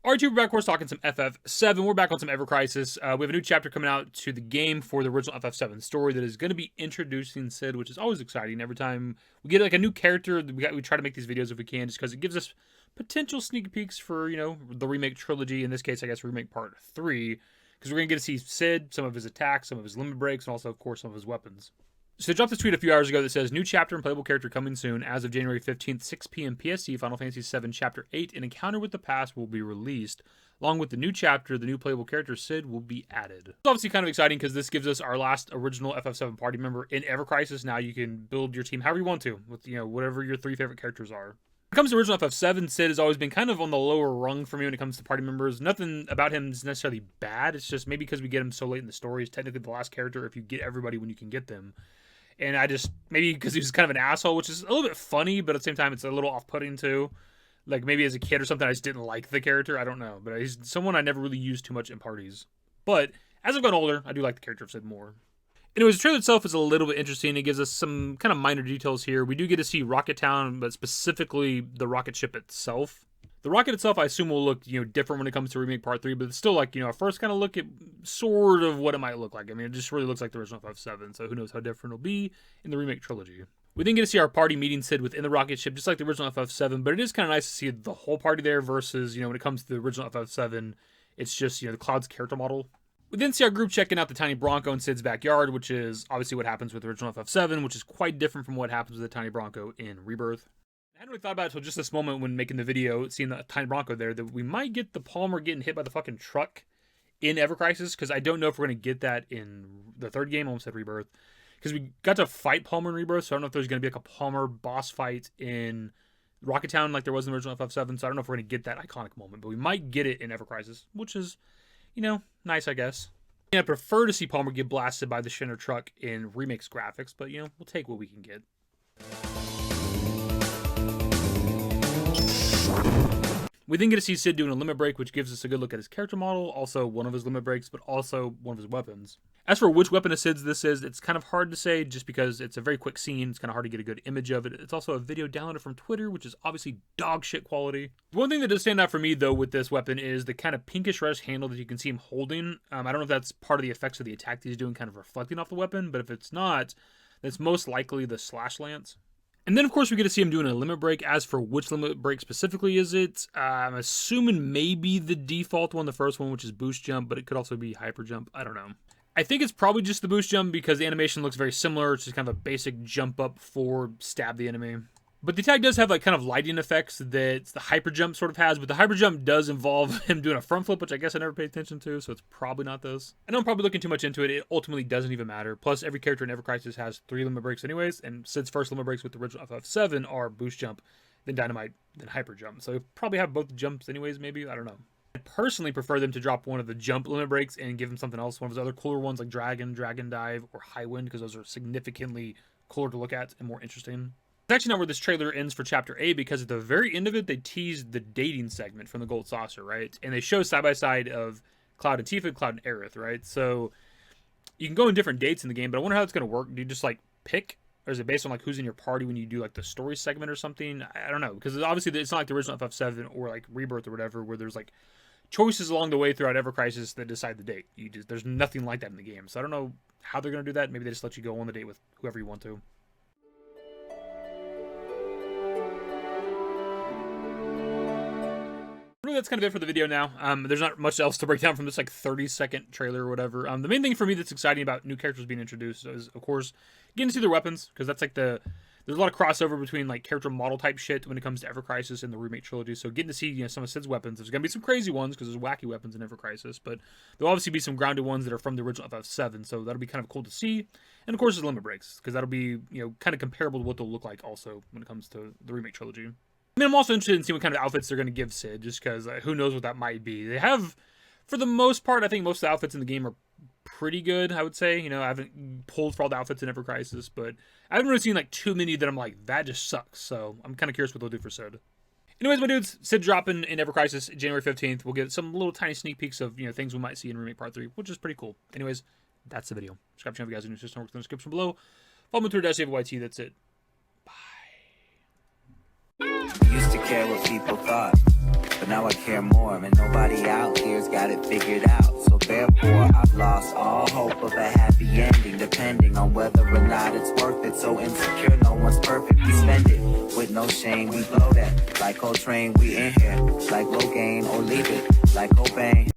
Alright, we're back, of course, talking some FF7. We're back on some Ever Crisis. We have a new chapter coming out to the game for the original FF7 story that is going to be introducing Cid, which is always exciting. Every time we get like a new character, we try to make these videos if we can, just because it gives us potential sneak peeks for, you know, the remake trilogy. In this case, I guess remake part 3, because we're going to get to see Cid, some of his attacks, some of his limit breaks, and also, of course, some of his weapons. So they dropped this tweet a few hours ago that says, new chapter and playable character coming soon. As of January 15th, 6 p.m. PST, Final Fantasy VII Chapter 8, An Encounter with the Past will be released. Along with the new chapter, the new playable character Cid will be added. It's obviously kind of exciting because this gives us our last original FF7 party member in Ever Crisis. Now you can build your team however you want to, with, you know, whatever your 3 favorite characters are. When it comes to original FF7, Cid has always been kind of on the lower rung for me when it comes to party members. Nothing about him is necessarily bad. It's just maybe because we get him so late in the story. He's technically the last character if you get everybody when you can get them. And I just, maybe because he was kind of an asshole, which is a little bit funny, but at the same time, it's a little off-putting too. Like, maybe as a kid or something, I just didn't like the character. I don't know. But he's someone I never really used too much in parties. But as I've gotten older, I do like the character of Cid more. Anyways, the trailer itself is a little bit interesting. It gives us some kind of minor details here. We do get to see Rocket Town, but specifically the rocket ship itself. The rocket itself, I assume, will look, you know, different when it comes to Remake Part 3, but it's still like, you know, a first kind of look at sort of what it might look like. I mean, it just really looks like the original FF7, so who knows how different it'll be in the Remake trilogy. We then get to see our party meeting Cid within the rocket ship, just like the original FF7, but it is kind of nice to see the whole party there versus, you know, when it comes to the original FF7, it's just, you know, the Cloud's character model. We then see our group checking out the tiny Bronco in Cid's backyard, which is obviously what happens with the original FF7, which is quite different from what happens with the tiny Bronco in Rebirth. I hadn't really thought about it until just this moment when making the video, seeing the tiny Bronco there, that we might get the Palmer getting hit by the fucking truck in Ever Crisis, because I don't know if we're going to get that in the third game. I almost said Rebirth. Because we got to fight Palmer in Rebirth, so I don't know if there's going to be like a Palmer boss fight in Rocket Town like there was in the original FF7, so I don't know if we're going to get that iconic moment, but we might get it in Ever Crisis, which is, you know, nice, I guess. Yeah, I prefer to see Palmer get blasted by the Shinner truck in Remake's graphics, but, you know, we'll take what we can get. We then get to see Cid doing a limit break, which gives us a good look at his character model, also one of his limit breaks, but also one of his weapons. As for which weapon of Cid's this is, it's kind of hard to say just because it's a very quick scene. It's kind of hard to get a good image of it. It's also a video downloaded from Twitter, which is obviously dog shit quality. One thing that does stand out for me, though, with this weapon is the kind of pinkish reddish handle that you can see him holding. I don't know if that's part of the effects of the attack that he's doing kind of reflecting off the weapon, but if it's not, that's most likely the slash lance. And then, of course, we get to see him doing a limit break. As for which limit break specifically is it, I'm assuming maybe the default one, the first one, which is boost jump, but it could also be hyper jump. I don't know. I think it's probably just the boost jump because the animation looks very similar. It's just kind of a basic jump up for stab the enemy. But the attack does have like kind of lighting effects that the hyper jump sort of has, but the hyper jump does involve him doing a front flip, which I guess I never paid attention to, so it's probably not this. I know I'm probably looking too much into it. It ultimately doesn't even matter. Plus, every character in Ever Crisis has 3 limit breaks anyways, and Cid's first limit breaks with the original FF7 are boost jump, then dynamite, then hyper jump. So probably have both jumps anyways, maybe? I don't know. I personally prefer them to drop one of the jump limit breaks and give him something else, one of his other cooler ones like Dragon Dive, or Highwind, because those are significantly cooler to look at and more interesting. It's actually not where this trailer ends for Chapter 8, because at the very end of it, they teased the dating segment from the Gold Saucer, right? And they show side-by-side of Cloud and Tifa, Cloud and Aerith, right? So you can go in different dates in the game, but I wonder how it's going to work. Do you just, like, pick? Or is it based on, like, who's in your party when you do, like, the story segment or something? I don't know, because obviously it's not like the original FF7 or, like, Rebirth or whatever, where there's, like, choices along the way throughout Ever Crisis that decide the date. There's nothing like that in the game. So I don't know how they're going to do that. Maybe they just let you go on the date with whoever you want to. Really, that's kind of it for the video now. There's not much else to break down from this like 30-second trailer or whatever. The main thing for me that's exciting about new characters being introduced is, of course, getting to see their weapons, because that's like there's a lot of crossover between like character model type shit when it comes to Ever Crisis and the Remake trilogy. So getting to see, you know, some of Cid's weapons. There's gonna be some crazy ones because there's wacky weapons in Ever Crisis, but there'll obviously be some grounded ones that are from the original FF7. So that'll be kind of cool to see. And of course, there's limit breaks, because that'll be, you know, kind of comparable to what they'll look like also when it comes to the Remake trilogy. I mean, I'm also interested in seeing what kind of outfits they're going to give Cid, just because who knows what that might be. They have, for the most part, I think most of the outfits in the game are pretty good, I would say. You know, I haven't pulled for all the outfits in Ever Crisis, but I haven't really seen, like, too many that I'm like, that just sucks. So I'm kind of curious what they'll do for Cid. Anyways, my dudes, Cid dropping in Ever Crisis January 15th. We'll get some little tiny sneak peeks of, you know, things we might see in Remake Part 3, which is pretty cool. Anyways, that's the video. Subscribe to the channel if you guys are new. System works in the description below. Follow me through /ffvii. That's it. Used to care what people thought, but now I care more, and nobody out here's got it figured out. So therefore, I've lost all hope of a happy ending, depending on whether or not it's worth it. So insecure, no one's perfect. We spend it with no shame. We blow that like Coltrane. We in here like Rogaine, or leave it like Cobain.